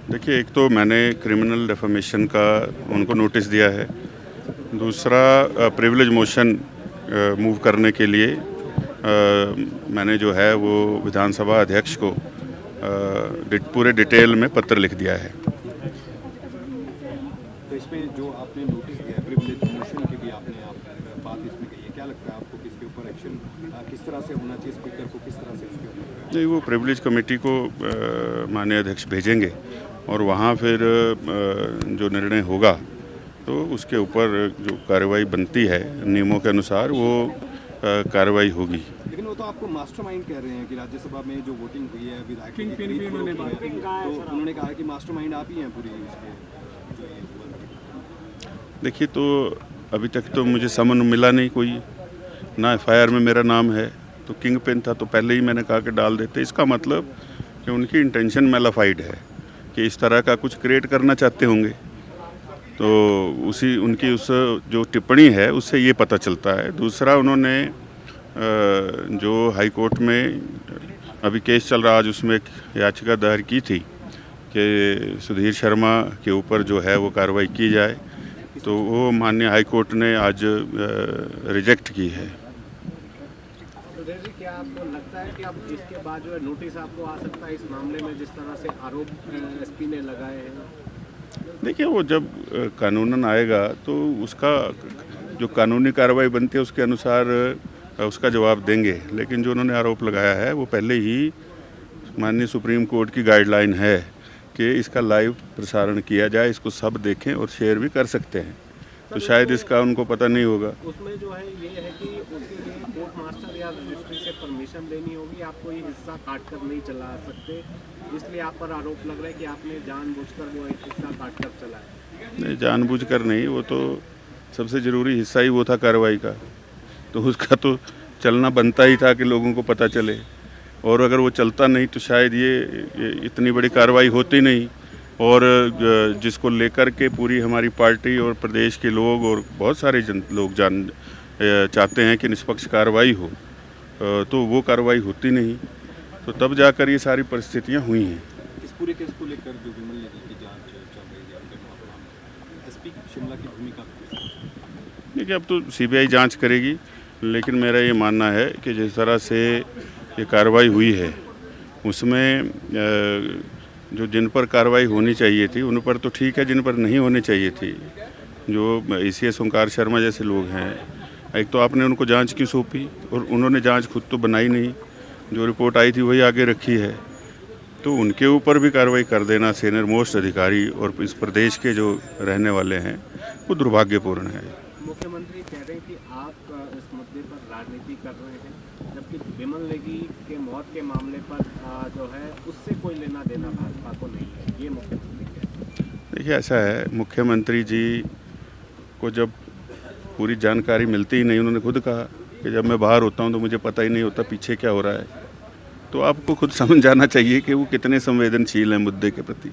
देखिए, एक तो मैंने क्रिमिनल डेफेमेशन का उनको नोटिस दिया है। दूसरा प्रिविलेज मोशन मूव करने के लिए मैंने जो है वो विधानसभा अध्यक्ष को पूरे डिटेल में पत्र लिख दिया है। तो इसमें जो आपने नोटिस दिया है प्रिविलेज मोशन की भी आपने बात इसमें कही है, क्या लगता है आपको किसके ऊपर एक्शन किस तरह से होना चाहिए, स्पीकर को किस तरह से इसके ऊपर? नहीं, वो प्रिविलेज कमेटी को माननीय अध्यक्ष भेजेंगे और वहाँ फिर जो निर्णय होगा तो उसके ऊपर जो कार्रवाई बनती है नियमों के अनुसार वो कार्रवाई होगी। लेकिन वो तो आपको मास्टरमाइंड कह रहे हैं कि राज्यसभा में जो वोटिंग हुई है विधायक तो उन्होंने कहा कि मास्टरमाइंड आप ही हैं पूरी इसके जो ये हुआ। देखिए, तो अभी तक तो मुझे समन मिला नहीं कोई, ना एफआईआर में मेरा नाम है। तो किंग पिन था तो पहले ही मैंने कहा कि डाल देते। इसका मतलब कि उनकी इंटेंशन मैलाफाइड है कि इस तरह का कुछ क्रिएट करना चाहते होंगे। तो उनकी उस जो टिप्पणी है उससे ये पता चलता है। दूसरा, उन्होंने जो हाई कोर्ट में अभी केस चल रहा, आज उसमें एक याचिका दायर की थी कि सुधीर शर्मा के ऊपर जो है वो कार्रवाई की जाए, तो वो माननीय हाई कोर्ट ने आज रिजेक्ट की है। सुधीर जी, क्या आपको लगता है कि अब इसके बाद जो है नोटिस आपको आ सकता है इस मामले में, जिस तरह से आरोप एसपी ने लगाए हैं? देखिए, वो जब कानूनन आएगा तो उसका जो कानूनी कार्रवाई बनती है उसके अनुसार उसका जवाब देंगे। लेकिन जो उन्होंने आरोप लगाया है वो पहले ही माननीय सुप्रीम कोर्ट की गाइडलाइन है कि इसका लाइव प्रसारण किया जाए, इसको सब देखें और शेयर भी कर सकते हैं। तो शायद इसका उनको पता नहीं होगा। उसमें जो है ये है कि उसके लिए कोर्ट मास्टर या रजिस्ट्री से परमिशन लेनी होगी, आप कोई हिस्सा काट कर नहीं चला सकते, इसलिए आप पर आरोप लग रहा है कि आपने जानबूझकर वो एक हिस्सा काट कर चलाया। नहीं, जानबूझकर नहीं, वो तो सबसे ज़रूरी हिस्सा ही वो था कार्रवाई का, तो उसका तो चलना बनता ही था कि लोगों को पता चले। और अगर वो चलता नहीं तो शायद ये इतनी बड़ी कार्रवाई होती नहीं। और जिसको लेकर के पूरी हमारी पार्टी और प्रदेश के लोग और बहुत सारे लोग चाहते हैं कि निष्पक्ष कार्रवाई हो, तो वो कार्रवाई होती नहीं। तो तब जाकर ये सारी परिस्थितियां हुई हैं। इस पूरे केस को लेकर जो विमल नेगी की जांच चल रही है उनके मामले, एसपी शिमला की भूमिका देखिए, अब तो सीबीआई जांच करेगी, लेकिन मेरा ये मानना है कि जिस तरह से ये कार्रवाई हुई है उसमें जो जिन पर कार्रवाई होनी चाहिए थी उन पर तो ठीक है, जिन पर नहीं होनी चाहिए थी, जो एसीएस ओंकार शर्मा जैसे लोग हैं, एक तो आपने उनको जांच क्यों सौंपी और उन्होंने जांच खुद तो बनाई नहीं, जो रिपोर्ट आई थी वही आगे रखी है। तो उनके ऊपर भी कार्रवाई कर देना सीनियर मोस्ट अधिकारी और इस प्रदेश के जो रहने वाले हैं वो दुर्भाग्यपूर्ण है। मुख्यमंत्री कह रहे हैं कि आप इस मुद्दे पर राजनीति कर रहे हैं, जबकि विमल नेगी के मौत के मामले पर जो है उससे कोई लेना देना भाजपा को नहीं है, ये मुख्यमंत्री कहते हैं। देखिए, ऐसा है, मुख्यमंत्री जी को जब पूरी जानकारी मिलती ही नहीं, उन्होंने खुद कहा कि जब मैं बाहर होता हूं तो मुझे पता ही नहीं होता पीछे क्या हो रहा है। तो आपको खुद समझ जाना चाहिए कि वो कितने संवेदनशील हैं मुद्दे के प्रति।